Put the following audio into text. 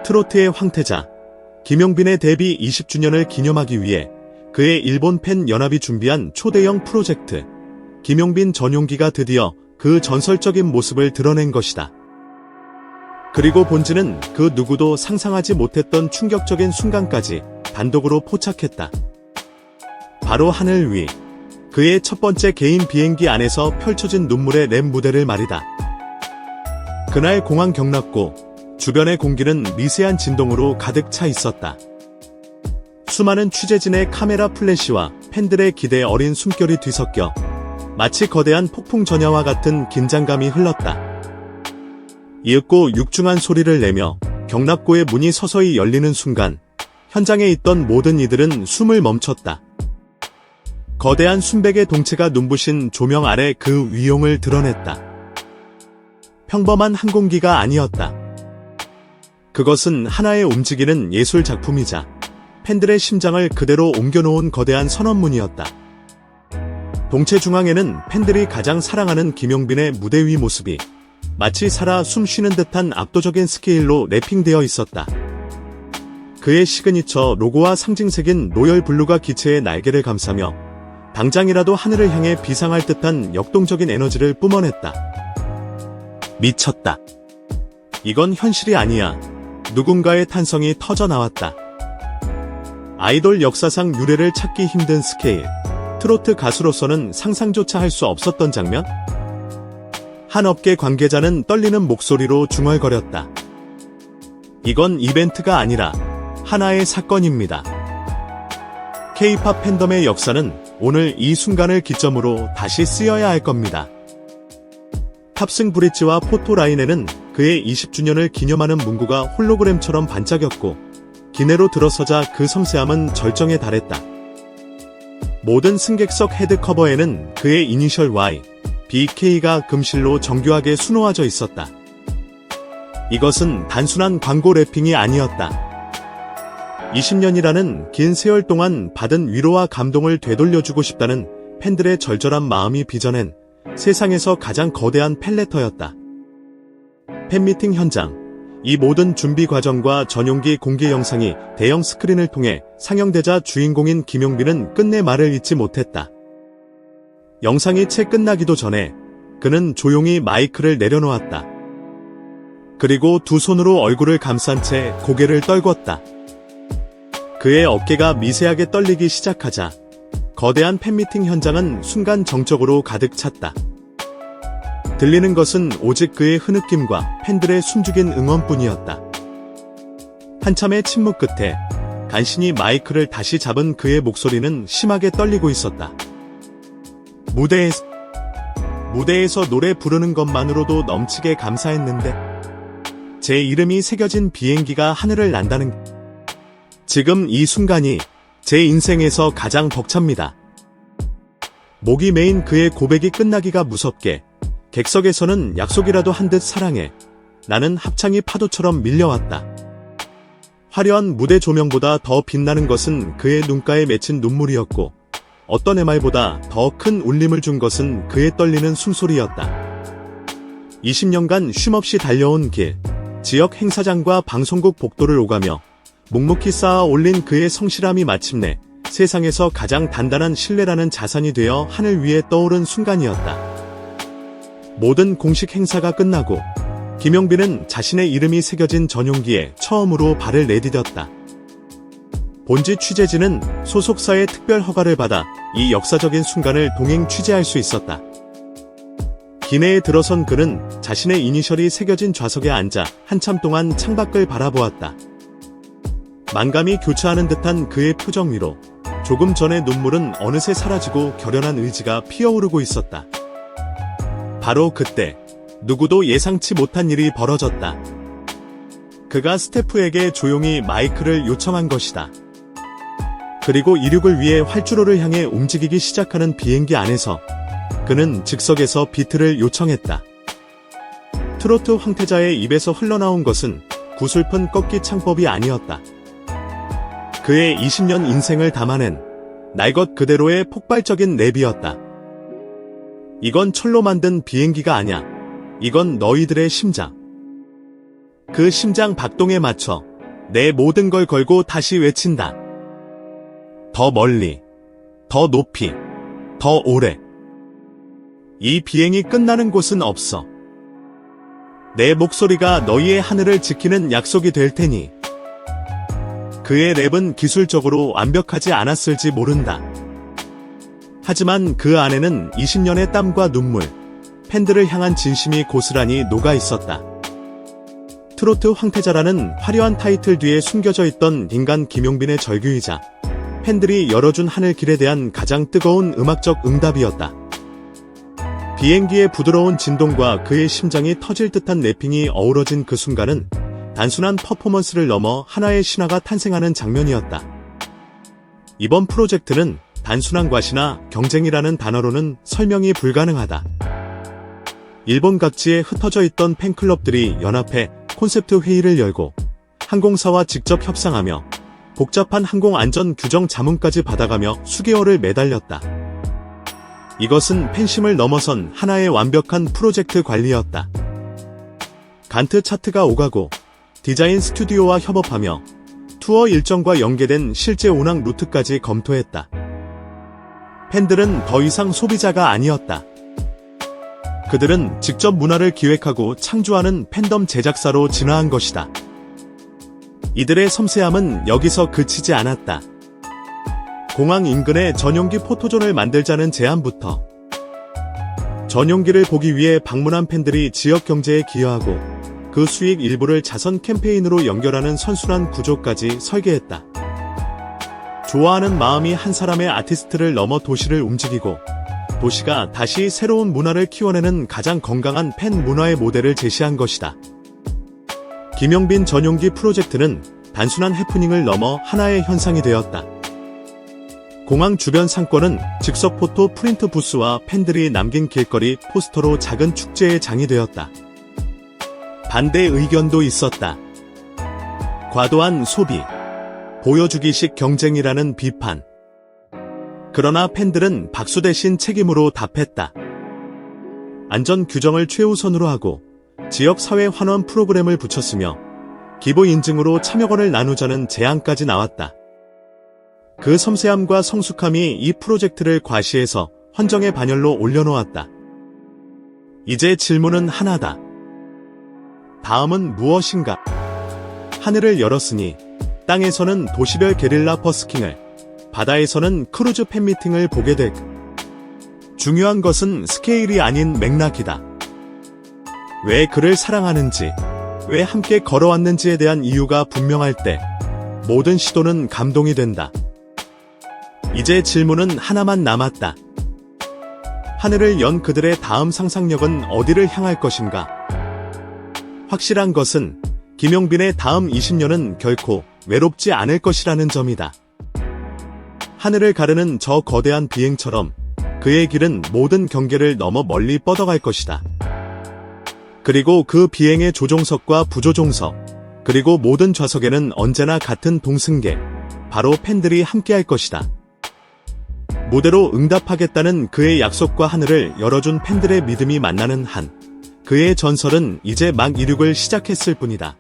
트로트의 황태자 김용빈의 데뷔 20주년을 기념하기 위해 그의 일본 팬 연합이 준비한 초대형 프로젝트 김용빈 전용기가 드디어 그 전설적인 모습을 드러낸 것이다. 그리고 본지는 그 누구도 상상하지 못했던 충격적인 순간까지 단독으로 포착했다. 바로 하늘 위, 그의 첫 번째 개인 비행기 안에서 펼쳐진 눈물의 랩 무대를 말이다. 그날 공항 경납고 주변의 공기는 미세한 진동으로 가득 차 있었다. 수많은 취재진의 카메라 플래시와 팬들의 기대 어린 숨결이 뒤섞여 마치 거대한 폭풍 전야와 같은 긴장감이 흘렀다. 이윽고 육중한 소리를 내며 경납고의 문이 서서히 열리는 순간 현장에 있던 모든 이들은 숨을 멈췄다. 거대한 순백의 동체가 눈부신 조명 아래 그 위용을 드러냈다. 평범한 항공기가 아니었다. 그것은 하나의 움직이는 예술 작품이자 팬들의 심장을 그대로 옮겨놓은 거대한 선언문이었다. 동체 중앙에는 팬들이 가장 사랑하는 김용빈의 무대 위 모습이 마치 살아 숨쉬는 듯한 압도적인 스케일로 랩핑되어 있었다. 그의 시그니처 로고와 상징색인 로열 블루가 기체의 날개를 감싸며 당장이라도 하늘을 향해 비상할 듯한 역동적인 에너지를 뿜어냈다. 미쳤다. 이건 현실이 아니야. 누군가의 탄성이 터져나왔다. 아이돌 역사상 유례를 찾기 힘든 스케일. 트로트 가수로서는 상상조차 할 수 없었던 장면? 한 업계 관계자는 떨리는 목소리로 중얼거렸다. 이건 이벤트가 아니라 하나의 사건입니다. K-팝 팬덤의 역사는 오늘 이 순간을 기점으로 다시 쓰여야 할 겁니다. 탑승 브릿지와 포토라인에는 그의 20주년을 기념하는 문구가 홀로그램처럼 반짝였고 기내로 들어서자 그 섬세함은 절정에 달했다. 모든 승객석 헤드커버에는 그의 이니셜 Y, BK가 금실로 정교하게 수놓아져 있었다. 이것은 단순한 광고 래핑이 아니었다. 20년이라는 긴 세월 동안 받은 위로와 감동을 되돌려주고 싶다는 팬들의 절절한 마음이 빚어낸 세상에서 가장 거대한 팬레터였다. 팬미팅 현장. 이 모든 준비 과정과 전용기 공개 영상이 대형 스크린을 통해 상영되자 주인공인 김용빈은 끝내 말을 잇지 못했다. 영상이 채 끝나기도 전에 그는 조용히 마이크를 내려놓았다. 그리고 두 손으로 얼굴을 감싼 채 고개를 떨궜다. 그의 어깨가 미세하게 떨리기 시작하자 거대한 팬미팅 현장은 순간 정적으로 가득 찼다. 들리는 것은 오직 그의 흐느낌과 팬들의 숨죽인 응원뿐이었다. 한참의 침묵 끝에 간신히 마이크를 다시 잡은 그의 목소리는 심하게 떨리고 있었다. 무대에서 노래 부르는 것만으로도 넘치게 감사했는데 제 이름이 새겨진 비행기가 하늘을 난다는 지금 이 순간이 제 인생에서 가장 벅찹니다. 목이 메인 그의 고백이 끝나기가 무섭게 객석에서는 약속이라도 한 듯 사랑해 나는 합창이 파도처럼 밀려왔다. 화려한 무대 조명보다 더 빛나는 것은 그의 눈가에 맺힌 눈물이었고 어떤 MR보다 더 큰 울림을 준 것은 그의 떨리는 숨소리였다. 20년간 쉼없이 달려온 길, 지역 행사장과 방송국 복도를 오가며 묵묵히 쌓아 올린 그의 성실함이 마침내 세상에서 가장 단단한 신뢰라는 자산이 되어 하늘 위에 떠오른 순간이었다. 모든 공식 행사가 끝나고 김용빈은 자신의 이름이 새겨진 전용기에 처음으로 발을 내디뎠다. 본지 취재진은 소속사의 특별 허가를 받아 이 역사적인 순간을 동행 취재할 수 있었다. 기내에 들어선 그는 자신의 이니셜이 새겨진 좌석에 앉아 한참 동안 창밖을 바라보았다. 만감이 교차하는 듯한 그의 표정 위로 조금 전의 눈물은 어느새 사라지고 결연한 의지가 피어오르고 있었다. 바로 그때 누구도 예상치 못한 일이 벌어졌다. 그가 스태프에게 조용히 마이크를 요청한 것이다. 그리고 이륙을 위해 활주로를 향해 움직이기 시작하는 비행기 안에서 그는 즉석에서 비트를 요청했다. 트로트 황태자의 입에서 흘러나온 것은 구슬픈 꺾기 창법이 아니었다. 그의 20년 인생을 담아낸 날 것 그대로의 폭발적인 랩이었다. 이건 철로 만든 비행기가 아냐. 이건 너희들의 심장. 그 심장 박동에 맞춰 내 모든 걸 걸고 다시 외친다. 더 멀리, 더 높이, 더 오래. 이 비행이 끝나는 곳은 없어. 내 목소리가 너희의 하늘을 지키는 약속이 될 테니. 그의 랩은 기술적으로 완벽하지 않았을지 모른다. 하지만 그 안에는 20년의 땀과 눈물, 팬들을 향한 진심이 고스란히 녹아 있었다. 트로트 황태자라는 화려한 타이틀 뒤에 숨겨져 있던 인간 김용빈의 절규이자 팬들이 열어준 하늘길에 대한 가장 뜨거운 음악적 응답이었다. 비행기의 부드러운 진동과 그의 심장이 터질 듯한 래핑이 어우러진 그 순간은 단순한 퍼포먼스를 넘어 하나의 신화가 탄생하는 장면이었다. 이번 프로젝트는 단순한 과시나 경쟁이라는 단어로는 설명이 불가능하다. 일본 각지에 흩어져 있던 팬클럽들이 연합해 콘셉트 회의를 열고 항공사와 직접 협상하며 복잡한 항공안전 규정 자문까지 받아가며 수개월을 매달렸다. 이것은 팬심을 넘어선 하나의 완벽한 프로젝트 관리였다. 간트 차트가 오가고 디자인 스튜디오와 협업하며 투어 일정과 연계된 실제 운항 루트까지 검토했다. 팬들은 더 이상 소비자가 아니었다. 그들은 직접 문화를 기획하고 창조하는 팬덤 제작사로 진화한 것이다. 이들의 섬세함은 여기서 그치지 않았다. 공항 인근에 전용기 포토존을 만들자는 제안부터 전용기를 보기 위해 방문한 팬들이 지역 경제에 기여하고 그 수익 일부를 자선 캠페인으로 연결하는 선순환 구조까지 설계했다. 좋아하는 마음이 한 사람의 아티스트를 넘어 도시를 움직이고 도시가 다시 새로운 문화를 키워내는 가장 건강한 팬 문화의 모델을 제시한 것이다. 김용빈 전용기 프로젝트는 단순한 해프닝을 넘어 하나의 현상이 되었다. 공항 주변 상권은 즉석 포토 프린트 부스와 팬들이 남긴 길거리 포스터로 작은 축제의 장이 되었다. 반대 의견도 있었다. 과도한 소비, 보여주기식 경쟁이라는 비판. 그러나 팬들은 박수 대신 책임으로 답했다. 안전 규정을 최우선으로 하고 지역 사회 환원 프로그램을 붙였으며 기부 인증으로 참여권을 나누자는 제안까지 나왔다. 그 섬세함과 성숙함이 이 프로젝트를 과시해서 헌정의 반열로 올려놓았다. 이제 질문은 하나다. 다음은 무엇인가? 하늘을 열었으니 땅에서는 도시별 게릴라 버스킹을, 바다에서는 크루즈 팬미팅을 보게 될. 중요한 것은 스케일이 아닌 맥락이다. 왜 그를 사랑하는지, 왜 함께 걸어왔는지에 대한 이유가 분명할 때 모든 시도는 감동이 된다. 이제 질문은 하나만 남았다. 하늘을 연 그들의 다음 상상력은 어디를 향할 것인가? 확실한 것은 김용빈의 다음 20년은 결코 외롭지 않을 것이라는 점이다. 하늘을 가르는 저 거대한 비행처럼 그의 길은 모든 경계를 넘어 멀리 뻗어갈 것이다. 그리고 그 비행의 조종석과 부조종석, 그리고 모든 좌석에는 언제나 같은 동승객, 바로 팬들이 함께할 것이다. 무대로 응답하겠다는 그의 약속과 하늘을 열어준 팬들의 믿음이 만나는 한, 그의 전설은 이제 막 이륙을 시작했을 뿐이다.